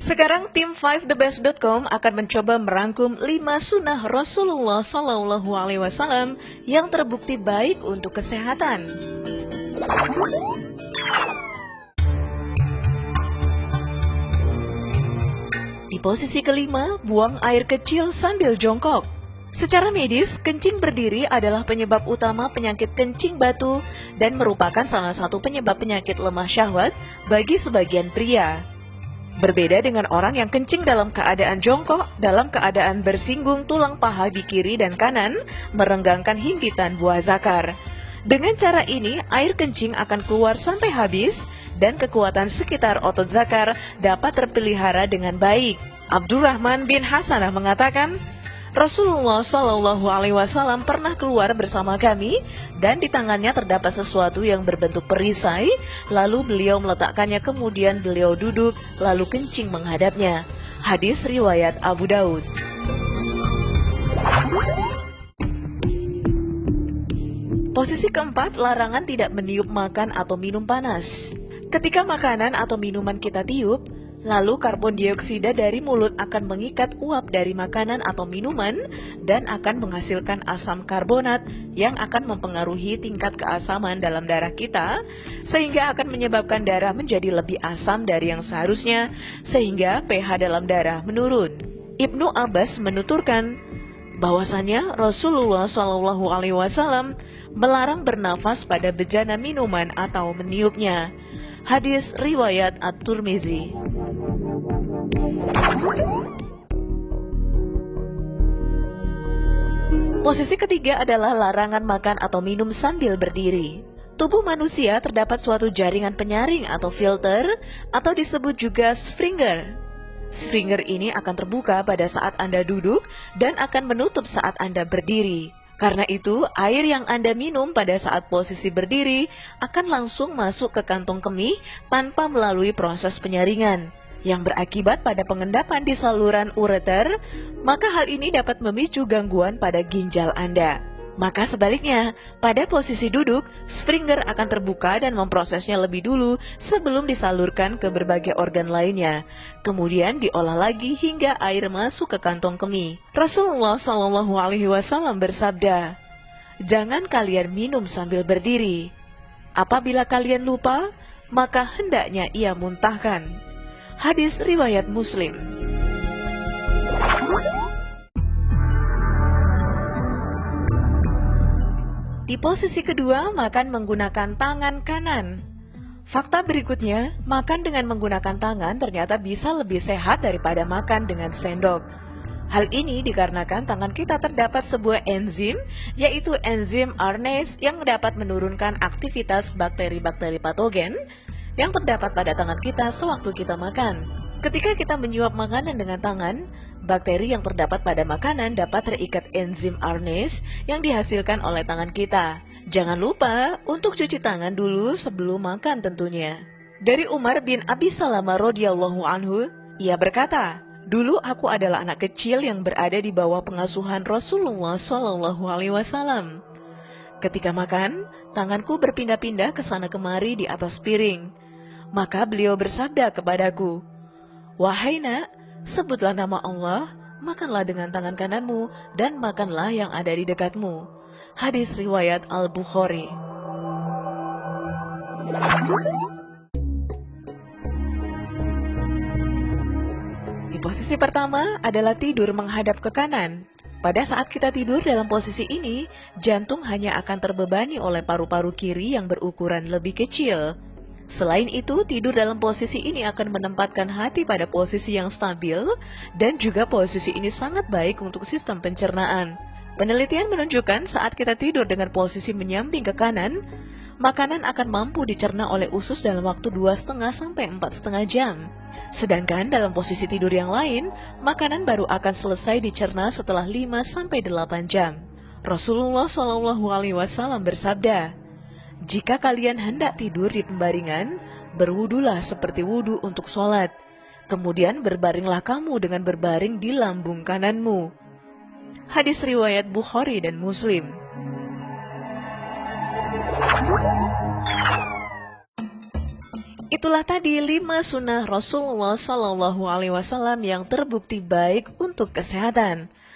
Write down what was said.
Sekarang tim 5thebest.com akan mencoba merangkum 5 sunnah Rasulullah SAW yang terbukti baik untuk kesehatan. Di posisi kelima, buang air kecil sambil jongkok. Secara medis, kencing berdiri adalah penyebab utama penyakit kencing batu dan merupakan salah satu penyebab penyakit lemah syahwat bagi sebagian pria. Berbeda dengan orang yang kencing dalam keadaan jongkok, dalam keadaan bersinggung tulang paha di kiri dan kanan, merenggangkan himpitan buah zakar. Dengan cara ini, air kencing akan keluar sampai habis dan kekuatan sekitar otot zakar dapat terpelihara dengan baik. Abdurrahman bin Hasanah mengatakan, Rasulullah SAW pernah keluar bersama kami dan di tangannya terdapat sesuatu yang berbentuk perisai, lalu beliau meletakkannya, kemudian beliau duduk, lalu kencing menghadapnya. Hadis riwayat Abu Daud. Posisi keempat, larangan tidak meniup makan atau minum panas. Ketika makanan atau minuman kita tiup, lalu karbon dioksida dari mulut akan mengikat uap dari makanan atau minuman dan akan menghasilkan asam karbonat yang akan mempengaruhi tingkat keasaman dalam darah kita, sehingga akan menyebabkan darah menjadi lebih asam dari yang seharusnya, sehingga pH dalam darah menurun. Ibnu Abbas menuturkan bahwasannya Rasulullah SAW melarang bernafas pada bejana minuman atau meniupnya. Hadis riwayat At-Tirmizi. Posisi ketiga adalah larangan makan atau minum sambil berdiri. Tubuh manusia terdapat suatu jaringan penyaring atau filter atau disebut juga sphincter. Sphincter ini akan terbuka pada saat Anda duduk dan akan menutup saat Anda berdiri. Karena itu, air yang Anda minum pada saat posisi berdiri akan langsung masuk ke kantong kemih tanpa melalui proses penyaringan, yang berakibat pada pengendapan di saluran ureter, maka hal ini dapat memicu gangguan pada ginjal Anda. Maka sebaliknya, pada posisi duduk, sphincter akan terbuka dan memprosesnya lebih dulu sebelum disalurkan ke berbagai organ lainnya. Kemudian diolah lagi hingga air masuk ke kantong kemih. Rasulullah SAW bersabda, "Jangan kalian minum sambil berdiri. Apabila kalian lupa, maka hendaknya ia muntahkan." Hadis riwayat Muslim. Di posisi kedua, makan menggunakan tangan kanan. Fakta berikutnya, makan dengan menggunakan tangan ternyata bisa lebih sehat daripada makan dengan sendok. Hal ini dikarenakan tangan kita terdapat sebuah enzim, yaitu enzim aranase yang dapat menurunkan aktivitas bakteri-bakteri patogen yang terdapat pada tangan kita sewaktu kita makan. Ketika kita menyuap makanan dengan tangan, bakteri yang terdapat pada makanan dapat terikat enzim aranase yang dihasilkan oleh tangan kita. Jangan lupa untuk cuci tangan dulu sebelum makan tentunya. Dari Umar bin Abi Salamah radhiyallahu anhu, ia berkata, "Dulu aku adalah anak kecil yang berada di bawah pengasuhan Rasulullah SAW. Ketika makan, tanganku berpindah-pindah ke sana kemari di atas piring. Maka beliau bersabda kepadaku, 'Wahai nak, sebutlah nama Allah, makanlah dengan tangan kananmu dan makanlah yang ada di dekatmu.'" Hadis riwayat Al-Bukhari. Di posisi pertama adalah tidur menghadap ke kanan. Pada saat kita tidur dalam posisi ini, jantung hanya akan terbebani oleh paru-paru kiri yang berukuran lebih kecil. Selain itu, tidur dalam posisi ini akan menempatkan hati pada posisi yang stabil dan juga posisi ini sangat baik untuk sistem pencernaan. Penelitian menunjukkan saat kita tidur dengan posisi menyamping ke kanan, makanan akan mampu dicerna oleh usus dalam waktu 2,5 sampai 4,5 jam. Sedangkan dalam posisi tidur yang lain, makanan baru akan selesai dicerna setelah 5 sampai 8 jam. Rasulullah SAW bersabda, "Jika kalian hendak tidur di pembaringan, berwudulah seperti wudu untuk sholat. Kemudian berbaringlah kamu dengan berbaring di lambung kananmu." Hadis riwayat Bukhari dan Muslim. Itulah tadi 5 sunnah Rasulullah SAW yang terbukti baik untuk kesehatan.